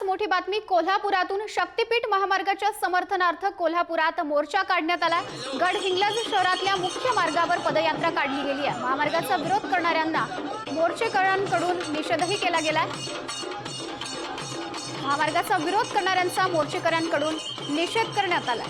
मोठी बातमी कोल्हापुरातून शक्तीपीठ महामार्गाच्या समर्थनार्थ कोल्हापुरात मोर्चा काढण्यात आला। गडहिंग्लज शहरातल्या मुख्य मार्गावर पदयात्रा काढली गेली आहे। महामार्गाचा विरोध करणाऱ्यांना मोर्चेकऱ्यांकडून निषेधही केला गेलाय। महामार्गाचा विरोध करणाऱ्यांचा मोर्चेकऱ्यांकडून निषेध करण्यात आला।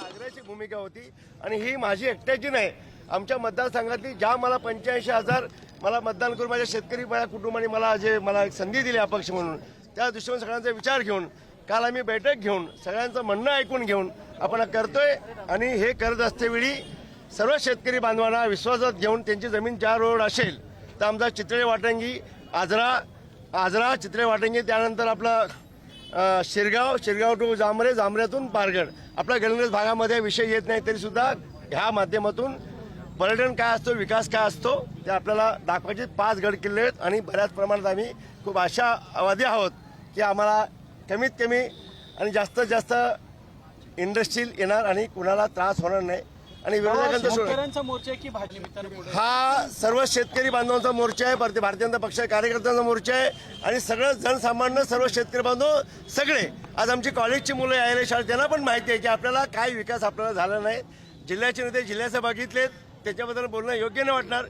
आग्रहाची भूमिका होती आणि ही माझी एकट्याची नाही, आमच्या मतदारसंघातली ज्या मला 85,000 मला मतदान करून माझ्या शेतकरी माझ्या कुटुंबाने मला एक संधी दिली अपक्ष म्हणून, त्या दृष्टीने सगळ्यांचा विचार घेऊन काल आम्ही बैठक घेऊन सगळ्यांचं म्हणणं ऐकून घेऊन आपण करतोय। आणि हे करत असतेवेळी सर्व शेतकरी बांधवांना विश्वासात घेऊन त्यांची जमीन ज्या रोड असेल तर आमचा चित्रे वाटंगी आजरा चित्रे वाटंगी, त्यानंतर आपला शिरगाव टू जांभऱ्यातून पारगड, आपल्या गडहिंग्लज भागामध्ये विषय येत नाही तरी सुद्धा ह्या माध्यमातून पर्यटन काय असतो, विकास काय असतो ते आपल्याला दाखवायचे 5 गड किल्ले आहेत। आणि बऱ्याच प्रमाणात आम्ही खूप आशावादी आहोत की आम्हाला कमीत कमी आणि जास्तीत जास्त इंडस्ट्रीज येणार आणि कुणाला त्रास होणार नाही। आणि शेतकऱ्यांचा मोर्चा की हा सर्व शेतकरी बांधवांचा मोर्चा आहे, भारतीय जनता पक्ष कार्यकर्त्यांचा मोर्चा आहे आणि सगळं जनसामान्य सर्व शेतकरी बांधव सगळे आज आमची कॉलेजची मुलं यायला शाळेत, त्यांना पण माहिती आहे की आपल्याला काय विकास आपल्याला झाला नाही। जिल्ह्याचे नेते जिल्ह्याचे बघितलेत, त्याच्याबद्दल बोलणं योग्य नाही वाटणार।